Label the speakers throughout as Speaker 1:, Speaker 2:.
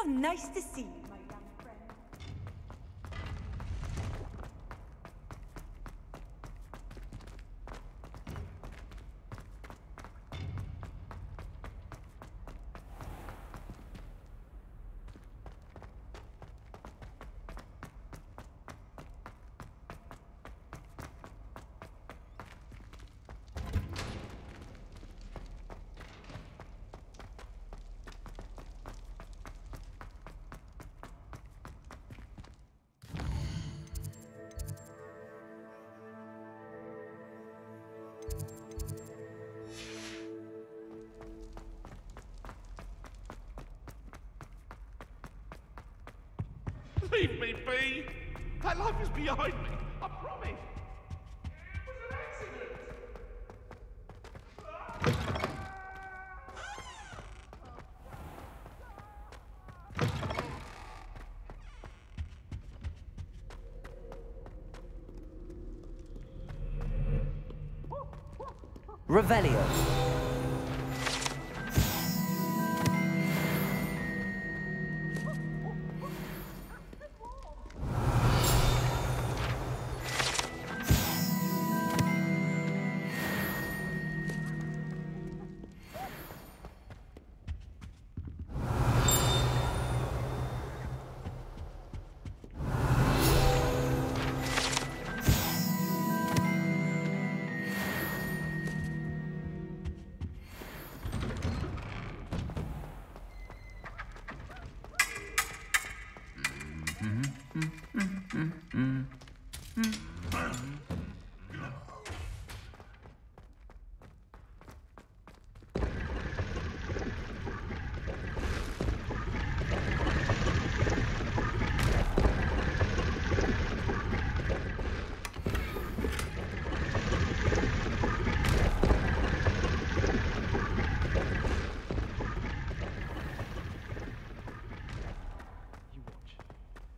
Speaker 1: How nice to see you, my young friend.
Speaker 2: Leave me be! That life is behind me, I promise! It was an accident!
Speaker 3: Revelio.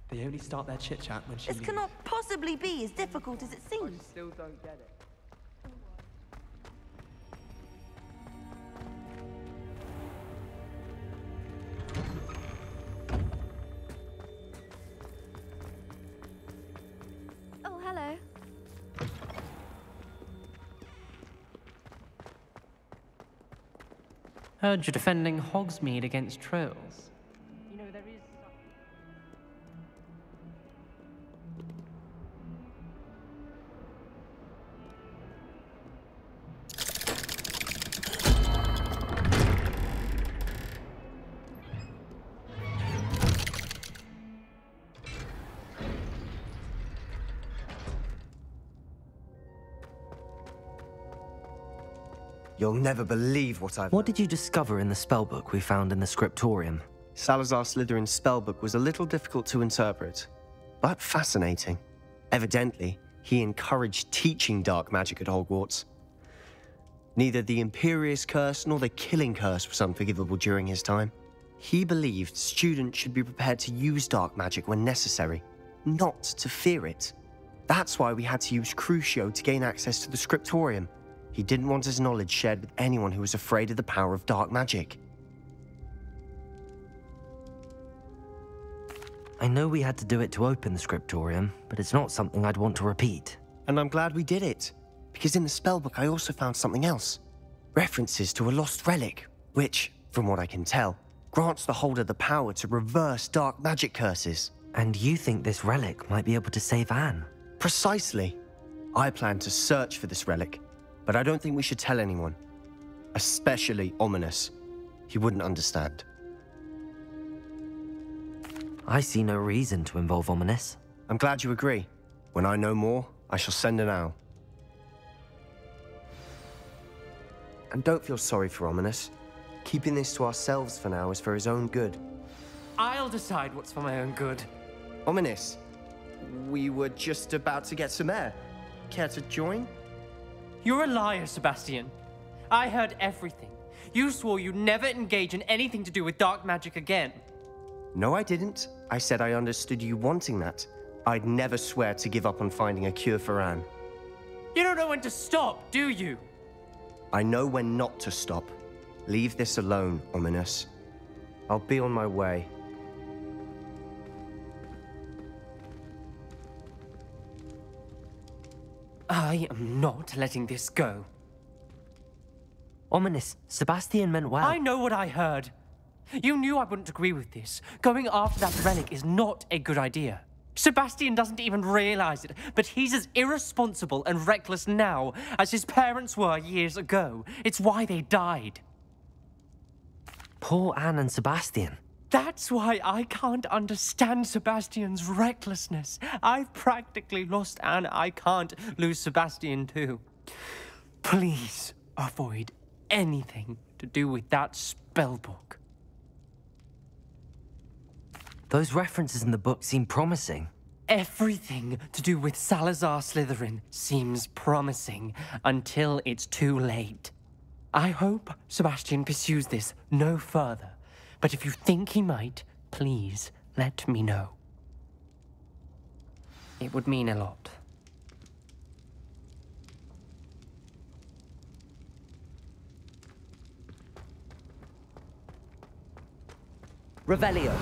Speaker 4: They only start their chit-chat when she
Speaker 1: This
Speaker 4: leaves.
Speaker 1: cannot possibly be as difficult as it seems.
Speaker 4: Still don't get it.
Speaker 1: Oh, hello.
Speaker 5: Heard you're defending Hogsmeade against trolls. You know, there is...
Speaker 6: You'll never believe what I've...
Speaker 3: What did you discover in the spellbook we found in the scriptorium?
Speaker 6: Salazar Slytherin's spellbook was a little difficult to interpret, but fascinating. Evidently, he encouraged teaching dark magic at Hogwarts. Neither the Imperious Curse nor the Killing Curse was unforgivable during his time. He believed students should be prepared to use dark magic when necessary, not to fear it. That's why we had to use Crucio to gain access to the scriptorium. He didn't want his knowledge shared with anyone who was afraid of the power of dark magic.
Speaker 3: I know we had to do it to open the scriptorium, but it's not something I'd want to repeat.
Speaker 6: And I'm glad we did it, because in the spellbook I also found something else. References to a lost relic, which, from what I can tell, grants the holder the power to reverse dark magic curses.
Speaker 3: And you think this relic might be able to save Anne?
Speaker 6: Precisely. I plan to search for this relic, but I don't think we should tell anyone. Especially Ominous. He wouldn't understand.
Speaker 3: I see no reason to involve Ominous.
Speaker 6: I'm glad you agree. When I know more, I shall send an owl. And don't feel sorry for Ominous. Keeping this to ourselves for now is for his own good.
Speaker 5: I'll decide what's for my own good.
Speaker 6: Ominous, we were just about to get some air. Care to join?
Speaker 5: You're a liar, Sebastian. I heard everything. You swore you'd never engage in anything to do with dark magic again.
Speaker 6: No, I didn't. I said I understood you wanting that. I'd never swear to give up on finding a cure for Anne.
Speaker 5: You don't know when to stop, do you?
Speaker 6: I know when not to stop. Leave this alone, Ominous. I'll be on my way.
Speaker 5: I am not letting this go.
Speaker 3: Ominous, Sebastian meant well.
Speaker 5: I know what I heard. You knew I wouldn't agree with this. Going after that relic is not a good idea. Sebastian doesn't even realize it, but he's as irresponsible and reckless now as his parents were years ago. It's why they died.
Speaker 3: Poor Anne and Sebastian.
Speaker 5: That's why I can't understand Sebastian's recklessness. I've practically lost Anne. I can't lose Sebastian too. Please avoid anything to do with that spellbook.
Speaker 3: Those references in the book seem promising.
Speaker 5: Everything to do with Salazar Slytherin seems promising until it's too late. I hope Sebastian pursues this no further, but if you think he might, please let me know. It would mean a lot.
Speaker 7: Revelio.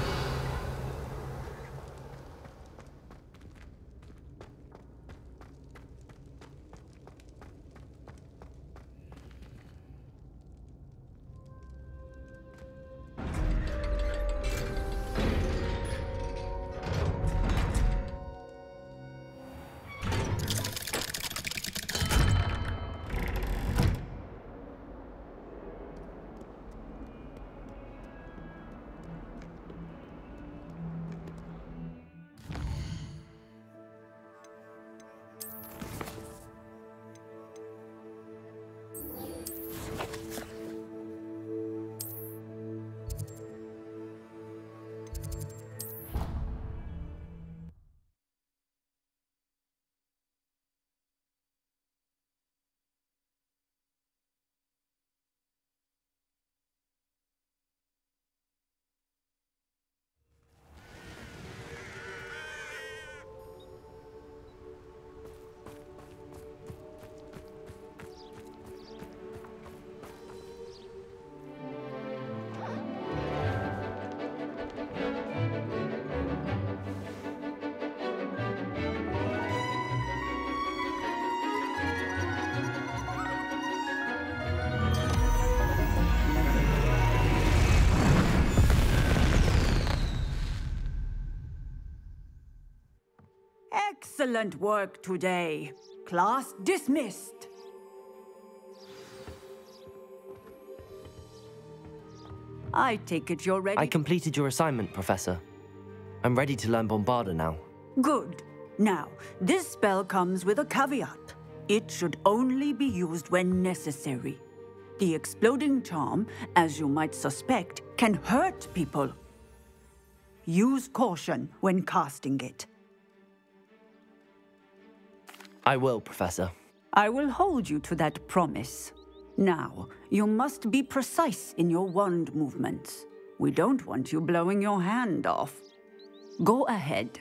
Speaker 8: Excellent work today. Class dismissed. I take it you're ready.
Speaker 3: I completed your assignment, Professor. I'm ready to learn Bombarda now.
Speaker 8: Good. Now, this spell comes with a caveat. It should only be used when necessary. The exploding charm, as you might suspect, can hurt people. Use caution when casting it.
Speaker 3: I will, Professor.
Speaker 8: I will hold you to that promise. Now, you must be precise in your wand movements. We don't want you blowing your hand off. Go ahead.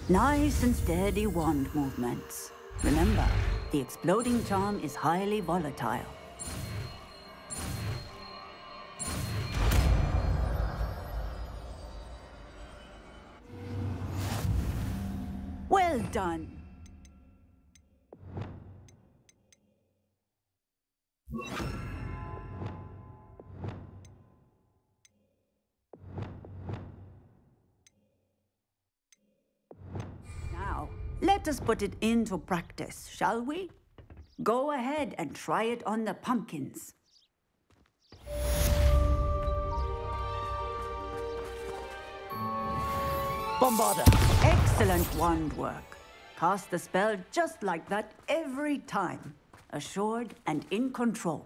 Speaker 8: Nice and steady wand movements. Remember, the exploding charm is highly volatile. Well done. Now, let us put it into practice, shall we? Go ahead and try it on the pumpkins.
Speaker 7: Bombarda.
Speaker 8: Excellent wand work. Cast the spell just like that every time. Assured and in control.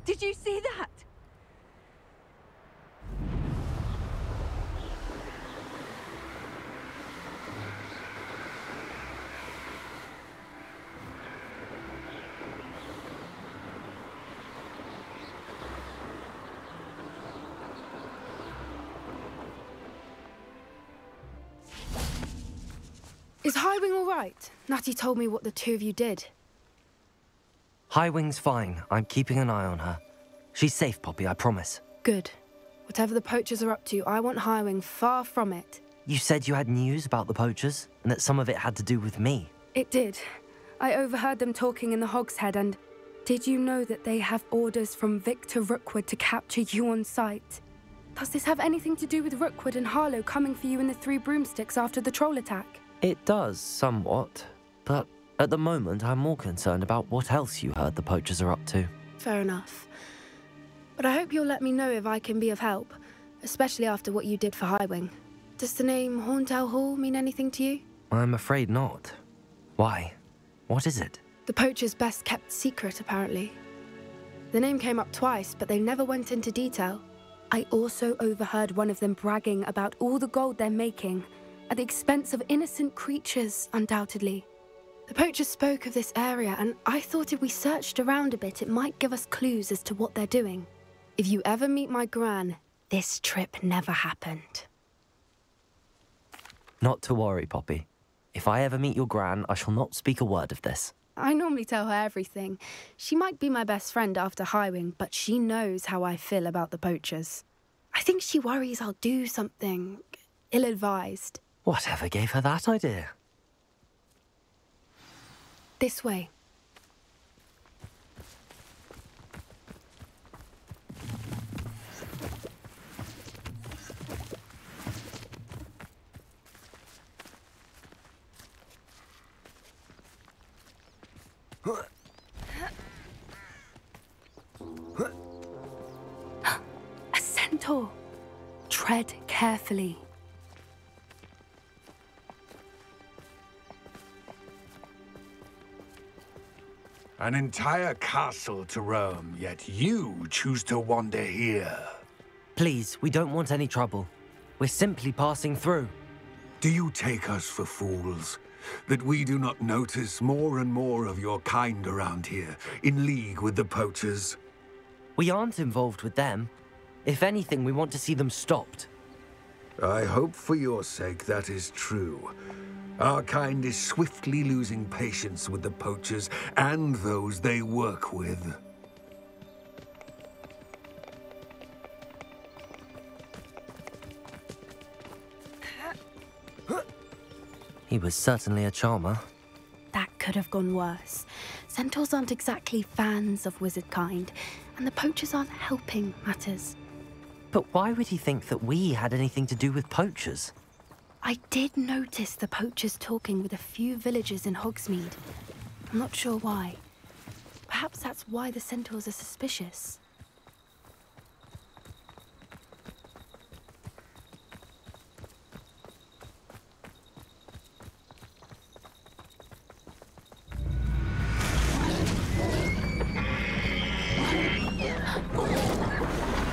Speaker 1: Did you see that?
Speaker 9: Is Highwing all right? Natty told me what the two of you did.
Speaker 3: Highwing's fine. I'm keeping an eye on her. She's safe, Poppy, I promise.
Speaker 9: Good. Whatever the poachers are up to, I want Highwing far from it.
Speaker 3: You said you had news about the poachers, and that some of it had to do with me.
Speaker 9: It did. I overheard them talking in the Hogshead, and did you know that they have orders from Victor Rookwood to capture you on sight? Does this have anything to do with Rookwood and Harlow coming for you in the Three Broomsticks after the troll attack?
Speaker 3: It does, somewhat. But at the moment, I'm more concerned about what else you heard the poachers are up to.
Speaker 9: Fair enough. But I hope you'll let me know if I can be of help, especially after what you did for Highwing. Does the name Horntail Hall mean anything to you?
Speaker 3: I'm afraid not. Why? What is it?
Speaker 9: The poachers' best kept secret, apparently. The name came up twice, but they never went into detail. I also overheard one of them bragging about all the gold they're making, at the expense of innocent creatures, undoubtedly. The poachers spoke of this area, and I thought if we searched around a bit, it might give us clues as to what they're doing. If you ever meet my gran, this trip never happened.
Speaker 3: Not to worry, Poppy. If I ever meet your gran, I shall not speak a word of this.
Speaker 9: I normally tell her everything. She might be my best friend after Highwing, but she knows how I feel about the poachers. I think she worries I'll do something ill-advised.
Speaker 3: Whatever gave her that idea?
Speaker 9: This way. A centaur. Tread carefully.
Speaker 10: An entire castle to roam, yet you choose to wander here.
Speaker 3: Please, we don't want any trouble. We're simply passing through.
Speaker 10: Do you take us for fools? That we do not notice more and more of your kind around here, in league with the poachers?
Speaker 3: We aren't involved with them. If anything, we want to see them stopped.
Speaker 10: I hope for your sake that is true. Our kind is swiftly losing patience with the poachers and those they work with.
Speaker 3: He was certainly a charmer.
Speaker 9: That could have gone worse. Centaurs aren't exactly fans of wizard kind, and the poachers aren't helping matters.
Speaker 3: But why would he think that we had anything to do with poachers?
Speaker 9: I did notice the poachers talking with a few villagers in Hogsmeade. I'm not sure why. Perhaps that's why the centaurs are suspicious.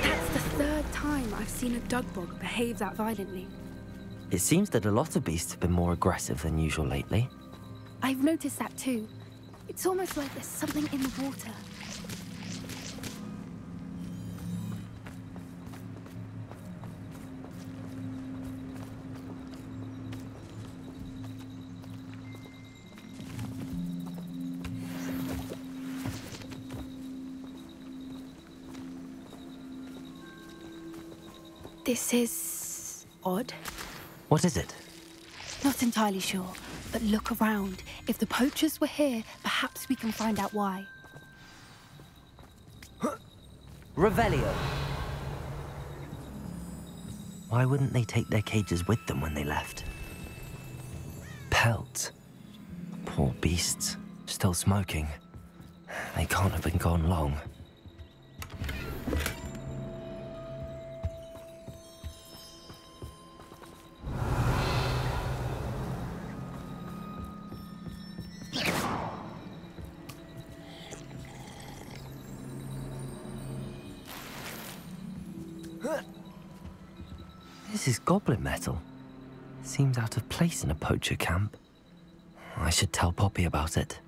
Speaker 9: That's the third time I've seen a dugbog behave that violently.
Speaker 3: It seems that a lot of beasts have been more aggressive than usual lately.
Speaker 9: I've noticed that too. It's almost like there's something in the water. This is odd.
Speaker 3: What is it?
Speaker 9: Not entirely sure, but look around. If the poachers were here, perhaps we can find out why.
Speaker 7: Revelio.
Speaker 3: Why wouldn't they take their cages with them when they left? Pelts. Poor beasts. Still smoking. They can't have been gone long. This is goblin metal. Seems out of place in a poacher camp. I should tell Poppy about it.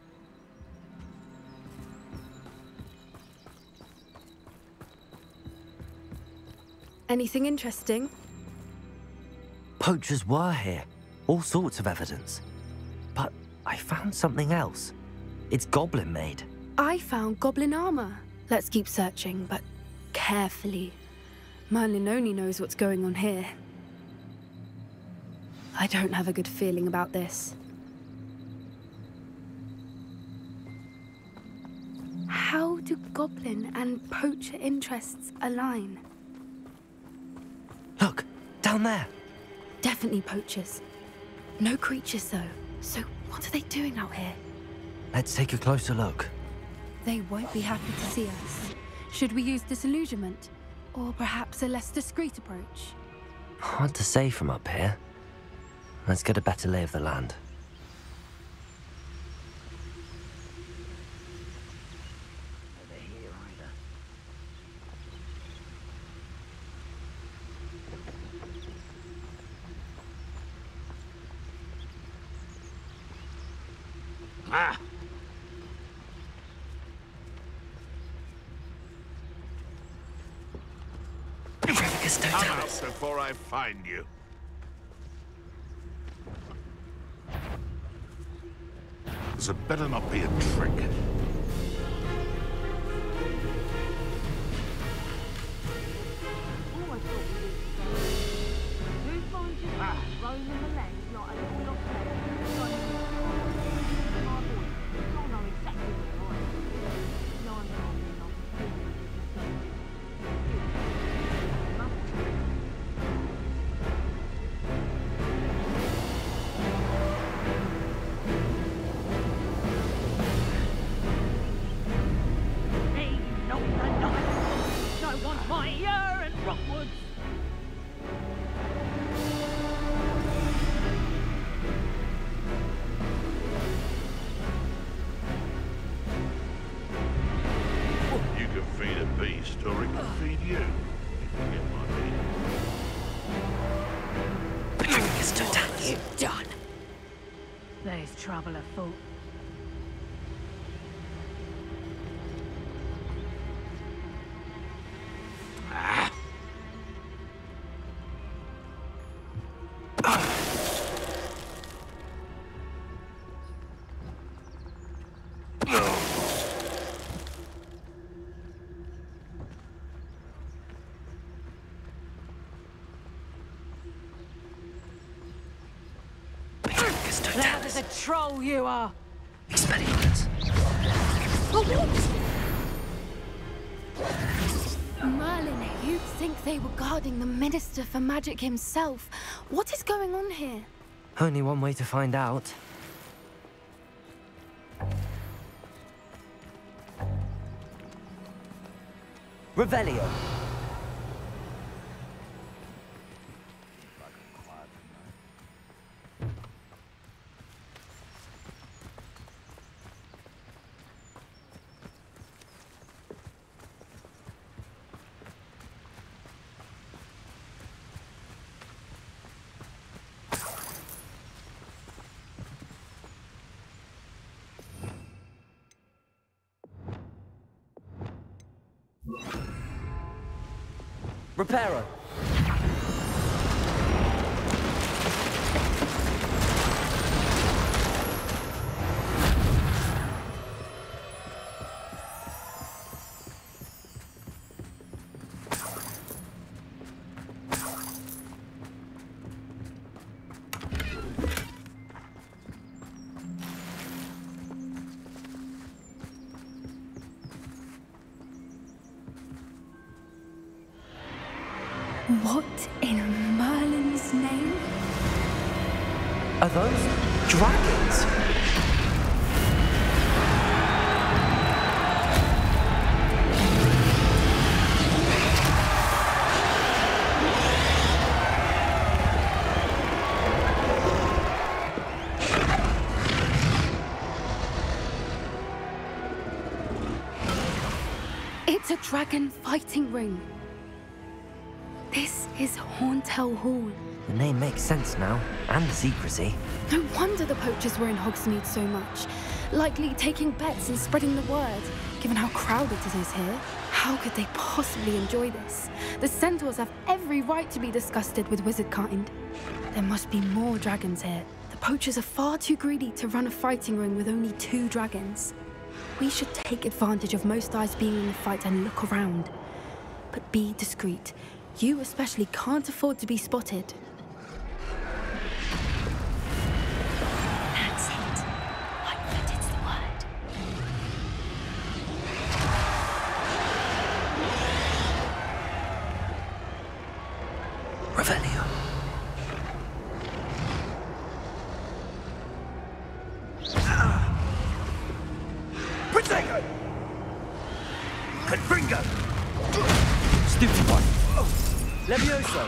Speaker 9: Anything interesting?
Speaker 3: Poachers were here. All sorts of evidence. I found something else. It's goblin made.
Speaker 9: I found goblin armor. Let's keep searching, but carefully. Merlin only knows what's going on here. I don't have a good feeling about this. How do goblin and poacher interests align?
Speaker 3: Look, down there.
Speaker 9: Definitely poachers. No creatures, though. So what are they doing out here?
Speaker 3: Let's take a closer look.
Speaker 9: They won't be happy to see us. Should we use disillusionment? Or perhaps a less discreet approach?
Speaker 3: Hard to say from up here. Let's get a better lay of the land.
Speaker 2: Ah! Come out before I find you. This had better not be a trick. Or it can feed you, if you get my meaning.
Speaker 3: It's to attack you.
Speaker 8: Done. There's trouble afoot. Loud as a troll you are.
Speaker 3: Experiments.
Speaker 9: Merlin, you'd think they were guarding the Minister for Magic himself. What is going on here?
Speaker 3: Only one way to find out.
Speaker 7: Revelio. Reparo.
Speaker 9: What in Merlin's name?
Speaker 3: Are those dragons?
Speaker 9: It's a dragon fighting ring. This is Hauntel Hall.
Speaker 3: The name makes sense now, and the secrecy.
Speaker 9: No wonder the poachers were in Hogsmeade so much. Likely taking bets and spreading the word. Given how crowded it is here, how could they possibly enjoy this? The centaurs have every right to be disgusted with wizard kind. There must be more dragons here. The poachers are far too greedy to run a fighting ring with only 2 dragons. We should take advantage of most eyes being in the fight and look around. But be discreet. You especially can't afford to be spotted.
Speaker 1: That's it. Lightfooted's the word.
Speaker 3: Revelio.
Speaker 10: Protego! Confringo!
Speaker 7: Stupid one. Levioso.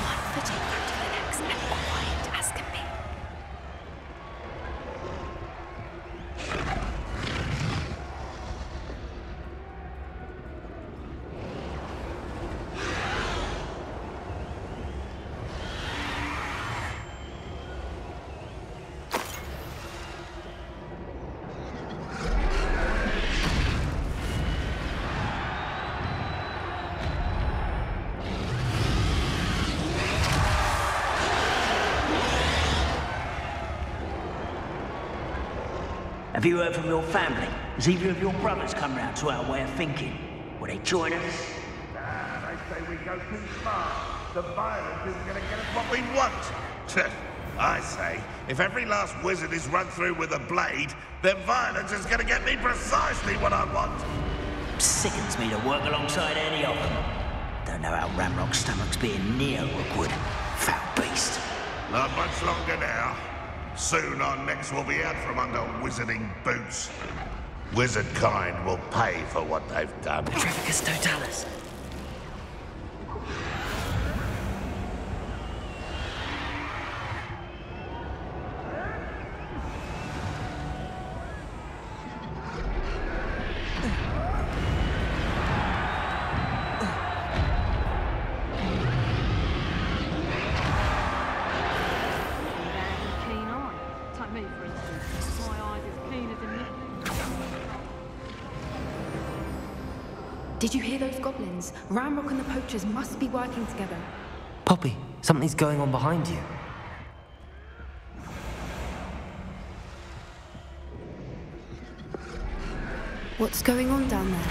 Speaker 1: One footing back to the next and quiet as can be.
Speaker 11: Have you heard from your family? Has either of your brothers come round to our way of thinking? Will they join us?
Speaker 2: They say we go too far. The violence isn't going to get us what we want. I say, if every last wizard is run through with a blade, then violence is going to get me precisely what I want.
Speaker 11: Sickens me to work alongside any of them. Don't know how Ramrock's stomach's being near Rookwood. Foul beast.
Speaker 2: Not much longer now. Soon our necks will be out from under wizarding boots. Wizard kind will pay for what they've done.
Speaker 3: Petrificus totalis.
Speaker 9: Did you hear those goblins? Ramrock and the poachers must be working together.
Speaker 3: Poppy, something's going on behind you.
Speaker 9: What's going on down there?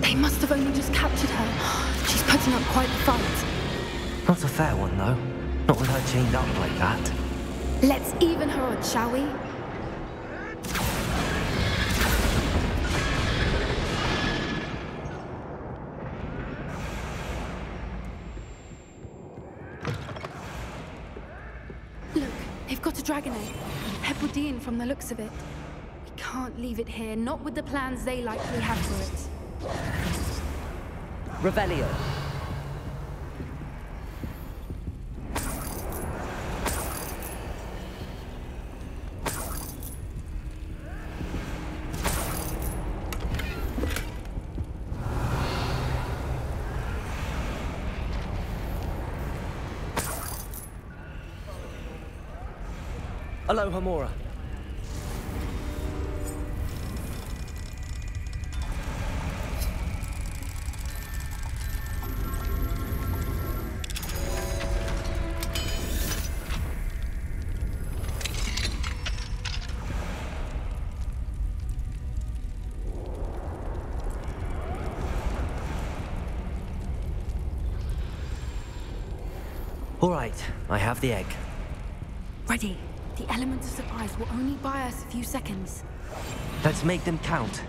Speaker 9: They must have only just captured her. She's putting up quite the fight.
Speaker 3: Not a fair one, though. Not with her chained up like that.
Speaker 9: Let's even her odds, shall we? Look, they've got a dragon egg. Hebridean from the looks of it. We can't leave it here, not with the plans they likely have for it.
Speaker 7: Revelio. Aloha Mora.
Speaker 3: All right, I have the egg.
Speaker 9: Ready. The element of surprise will only buy us a few seconds.
Speaker 3: Let's make them count.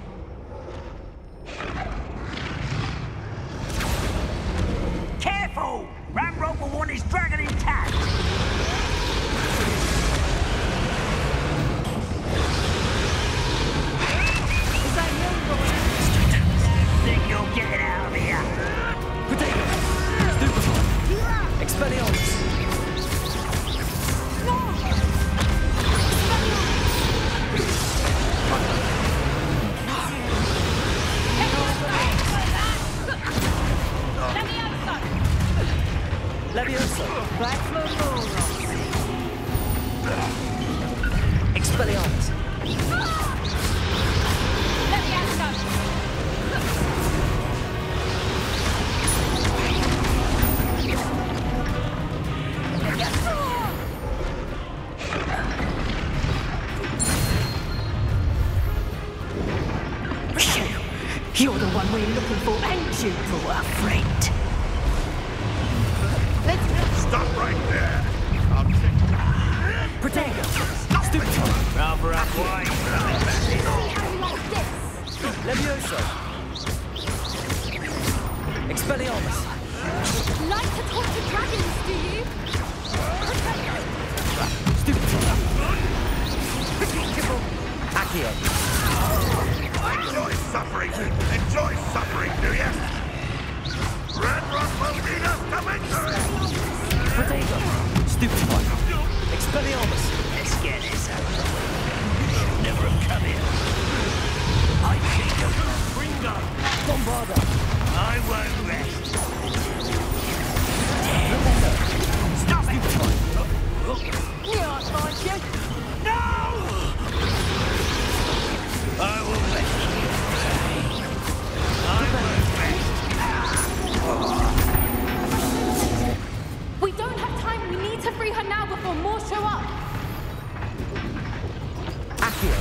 Speaker 11: Careful! Ramrock will want his dragon intact! Is that you? Think you'll get it out of here?
Speaker 7: Potato. Stupefy. Expelliarmus. Levioso.
Speaker 11: Back for more.
Speaker 8: You're the one we're looking for, ain't you, poor friend?
Speaker 2: Stop right there! I'll take...
Speaker 7: Protego! Stupid!
Speaker 11: Rather up wide.
Speaker 1: See how you like this?
Speaker 7: Levioso! Expelliarmus!
Speaker 1: Like to talk to dragons, do you?
Speaker 7: Stupid! Accio!
Speaker 2: Enjoy suffering! Enjoy suffering, do you? Red Rock will lead us to victory!
Speaker 7: Protego! Stupid one! Expelliarmus!
Speaker 11: Let's get this over. Should never have come here. I think of Ringo.
Speaker 7: Bombarda!
Speaker 11: I won't rest.
Speaker 7: Stop it!
Speaker 11: You aren't find you. No! I will rescue you. I won't rest.
Speaker 1: We don't have time. We need to free her now before more show up.
Speaker 7: Accio!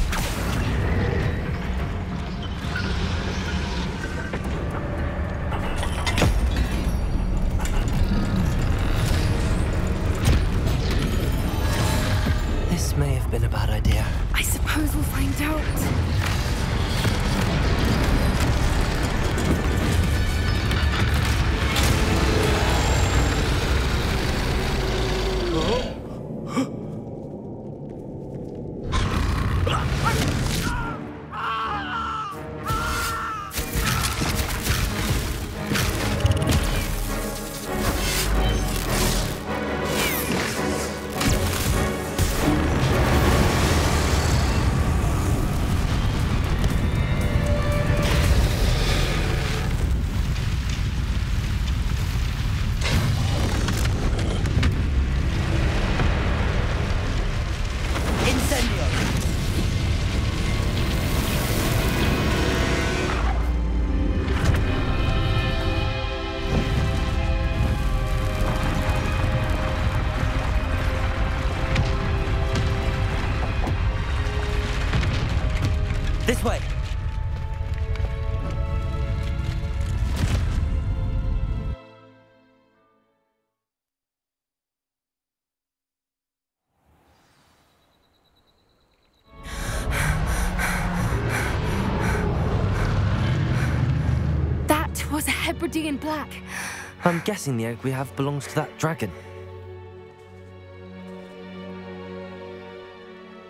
Speaker 3: This may have been a bad idea.
Speaker 9: I suppose we'll find out.
Speaker 7: This way!
Speaker 9: That was a Hebridean black.
Speaker 3: I'm guessing the egg we have belongs to that dragon.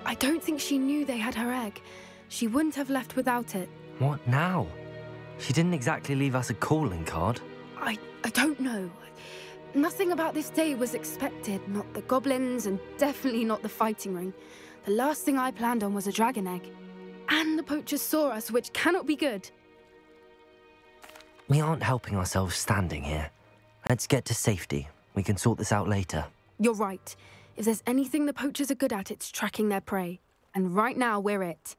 Speaker 9: I don't think she knew they had her egg. She wouldn't have left without it.
Speaker 3: What now? She didn't exactly leave us a calling card.
Speaker 9: I don't know. Nothing about this day was expected. Not the goblins, and definitely not the fighting ring. The last thing I planned on was a dragon egg. And the poachers saw us, which cannot be good.
Speaker 3: We aren't helping ourselves standing here. Let's get to safety. We can sort this out later.
Speaker 9: You're right. If there's anything the poachers are good at, it's tracking their prey. And right now, we're it.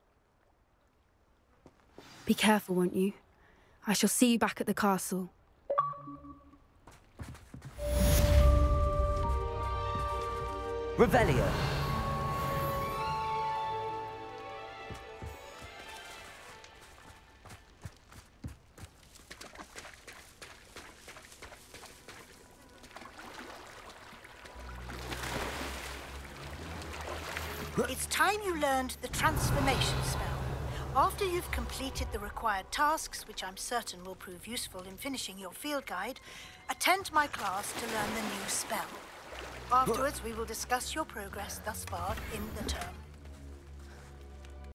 Speaker 9: Be careful, won't you? I shall see you back at the castle.
Speaker 7: Revelio!
Speaker 12: It's time you learned the transformation spell. After you've completed the required tasks, which I'm certain will prove useful in finishing your field guide, attend my class to learn the new spell. Afterwards, we will discuss your progress thus far in the term.